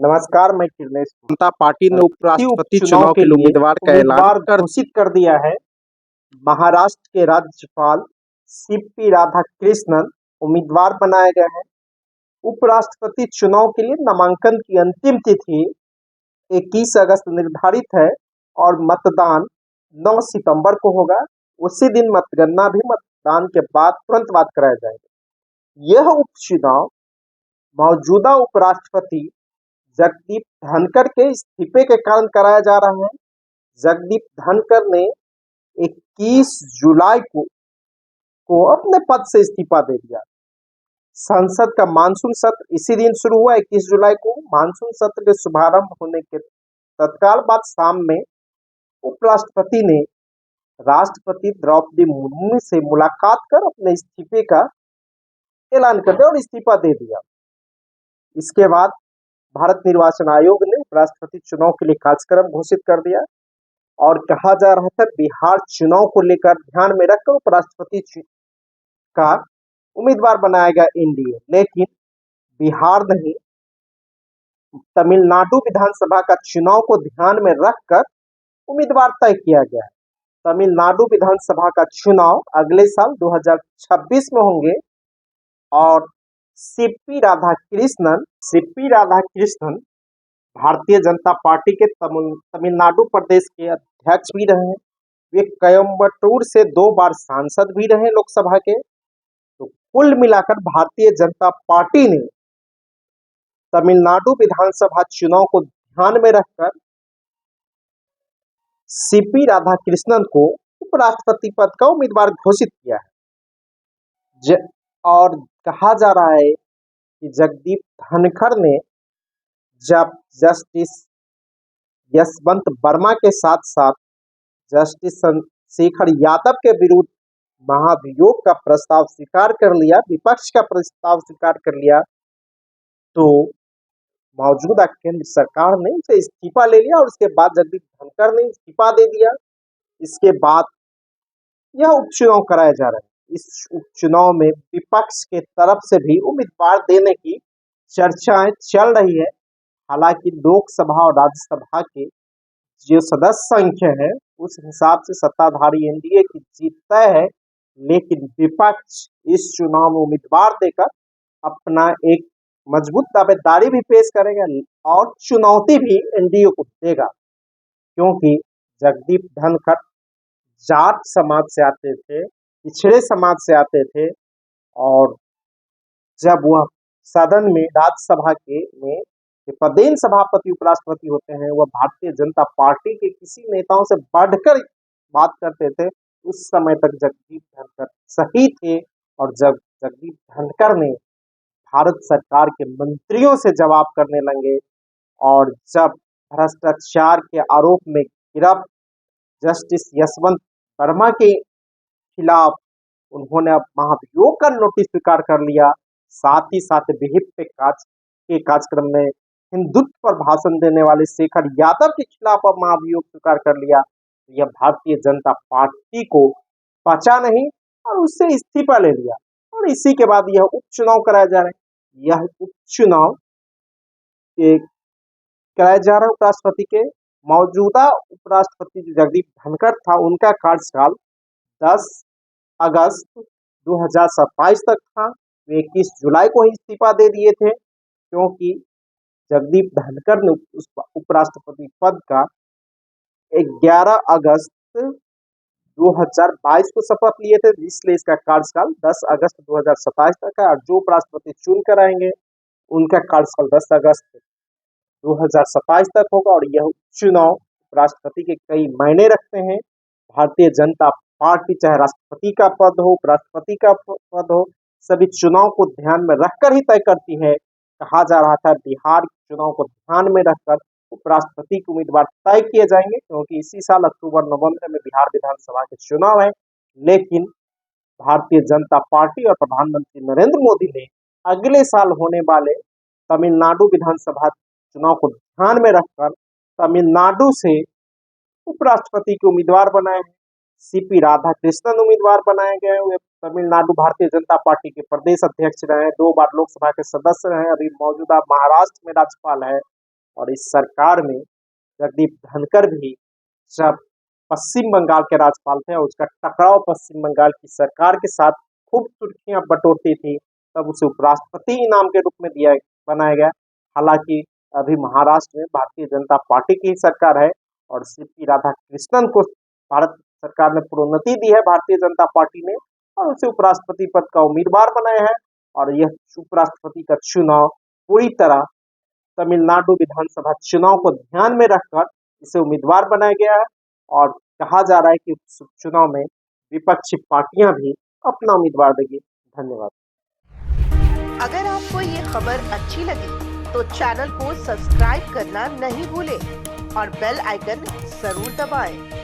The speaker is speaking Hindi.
नमस्कार, मैं किरनेश। जनता पार्टी ने उपराष्ट्रपति उपचुनाव चुनाव के के लिए लिए उम्मीदवार का ऐलान उम्मीदवार कर घोषित कर दिया है। महाराष्ट्र के राज्यपाल सीपी राधाकृष्णन उम्मीदवार बनाए गए हैं। उपराष्ट्रपति चुनाव के लिए नामांकन की अंतिम तिथि 21 अगस्त निर्धारित है और मतदान 9 सितंबर को होगा। उसी दिन मतगणना भी मतदान के बाद तुरंत बाद कराया जाएगा। यह उपचुनाव मौजूदा उपराष्ट्रपति जगदीप धनखड़ के इस्तीफे के कारण कराया जा रहा है। जगदीप धनखड़ ने 21 जुलाई को अपने पद से इस्तीफा दे दिया। संसद का मानसून सत्र इसी दिन शुरू हुआ। 21 जुलाई को मानसून सत्र के शुभारंभ होने के तत्काल बाद शाम में उपराष्ट्रपति ने राष्ट्रपति द्रौपदी मुर्मू से मुलाकात कर अपने इस्तीफे का ऐलान कर दिया और इस्तीफा दे दिया। इसके बाद भारत निर्वाचन आयोग ने उपराष्ट्रपति चुनाव के लिए कार्यक्रम घोषित कर दिया और कहा जा रहा था बिहार चुनाव को लेकर ध्यान में रखकर उपराष्ट्रपति का उम्मीदवार बनाएगा एनडीए, लेकिन बिहार नहीं, तमिलनाडु विधानसभा का चुनाव को ध्यान में रखकर उम्मीदवार तय किया गया है। तमिलनाडु विधानसभा का चुनाव अगले साल 2026 में होंगे और सीपी राधाकृष्णन भारतीय जनता पार्टी के तमिलनाडु प्रदेश के अध्यक्ष भी रहे हैं। वे कोयम्बटूर से 2 बार सांसद भी रहे लोकसभा के। तो कुल मिलाकर भारतीय जनता पार्टी ने तमिलनाडु विधानसभा चुनाव को ध्यान में रखकर सीपी राधाकृष्णन को उपराष्ट्रपति पद का उम्मीदवार घोषित किया है। और कहा जा रहा है कि जगदीप धनखड़ ने जब जस्टिस यशवंत वर्मा के साथ साथ जस्टिस शेखर यादव के विरुद्ध महाभियोग का प्रस्ताव स्वीकार कर लिया, विपक्ष का प्रस्ताव स्वीकार कर लिया, तो मौजूदा केंद्र सरकार ने उसे इस्तीफा ले लिया और उसके बाद जगदीप धनखड़ ने इस्तीफा दे दिया। इसके बाद यह उपचुनाव कराया जा रहा है। इस उपचुनाव में विपक्ष के तरफ से भी उम्मीदवार देने की चर्चाएं चल रही है। हालांकि लोकसभा और राज्यसभा के जो सदस्य संख्या है उस हिसाब से सत्ताधारी एनडीए की जीत तय है, लेकिन विपक्ष इस चुनाव में उम्मीदवार देकर अपना एक मजबूत दावेदारी भी पेश करेगा और चुनौती भी एनडीए को देगा, क्योंकि जगदीप धनखड़ जाट समाज से आते थे, पिछड़े समाज से आते थे और जब वह सदन में राज्यसभा के में पदेन सभापति उपराष्ट्रपति होते हैं, वह भारतीय जनता पार्टी के किसी नेताओं से बढ़कर बात करते थे। उस समय तक जगदीप धनखड़ सही थे और जब जगदीप धनखड़ ने भारत सरकार के मंत्रियों से जवाब करने लगे और जब भ्रष्टाचार के आरोप में गिरफ्त जस्टिस यशवंत वर्मा के खिलाफ उन्होंने अब महाभियोग का नोटिस स्वीकार कर लिया। साथ ही साथ विहिप के कार्यक्रम में हिंदुत्व पर भाषण देने वाले शेखर यादव के खिलाफ अब महाभियोग स्वीकार कर लिया। यह भारतीय जनता पार्टी को पचा नहीं और उससे इस्तीफा ले लिया और इसी के बाद यह उपचुनाव कराया जा रहा है। यह उपचुनाव कराया जा रहा है उपराष्ट्रपति के। मौजूदा उपराष्ट्रपति जो जगदीप धनखड़ था, उनका कार्यकाल 10 अगस्त 2027 तक था। वे 21 जुलाई को ही इस्तीफा दे दिए थे, क्योंकि जगदीप धनखड़ ने उस उपराष्ट्रपति पद का 11 अगस्त 2022 को शपथ लिए थे, इसलिए इसका कार्यकाल 10 अगस्त 2027 तक है। और जो उपराष्ट्रपति चुन कर आएंगे उनका कार्यकाल 10 अगस्त 2027 तक होगा। और यह चुनाव राष्ट्रपति के कई मायने रखते हैं। भारतीय जनता पार्टी चाहे राष्ट्रपति का पद हो, उपराष्ट्रपति का पद हो, सभी चुनाव को ध्यान में रखकर ही तय करती है। कहा जा रहा था बिहार चुनाव को ध्यान में रखकर उपराष्ट्रपति के उम्मीदवार तय किए जाएंगे, क्योंकि इसी साल अक्टूबर नवंबर में बिहार विधानसभा के चुनाव है। लेकिन भारतीय जनता पार्टी और प्रधानमंत्री नरेंद्र मोदी ने अगले साल होने वाले तमिलनाडु विधानसभा चुनाव को ध्यान में रखकर तमिलनाडु से उपराष्ट्रपति के उम्मीदवार बनाए हैं। सीपी राधाकृष्णन उम्मीदवार बनाए गए हैं। वे तमिलनाडु भारतीय जनता पार्टी के प्रदेश अध्यक्ष रहे हैं, 2 बार लोकसभा के सदस्य रहे, अभी मौजूदा महाराष्ट्र में राज्यपाल है। और इस सरकार में जगदीप धनखड़ भी जब पश्चिम बंगाल के राज्यपाल थे और उसका टकराव पश्चिम बंगाल की सरकार के साथ खूब सुर्खियां बटोरती थी, तब उसे उपराष्ट्रपति इनाम के रूप में बनाया गया। हालांकि अभी महाराष्ट्र में भारतीय जनता पार्टी की ही सरकार है और सीपी राधाकृष्णन को भारत सरकार ने प्रोन्नति दी है भारतीय जनता पार्टी ने, और उसे उपराष्ट्रपति पद का उम्मीदवार बनाया है। और यह उपराष्ट्रपति का चुनाव पूरी तरह तमिलनाडु विधानसभा चुनाव को ध्यान में रखकर इसे उम्मीदवार बनाया गया है और कहा जा रहा है कि चुनाव में विपक्षी पार्टियां भी अपना उम्मीदवार देगी। धन्यवाद। अगर आपको ये खबर अच्छी लगी तो चैनल को सब्सक्राइब करना नहीं भूलें और बेल आइकन जरूर दबाएं।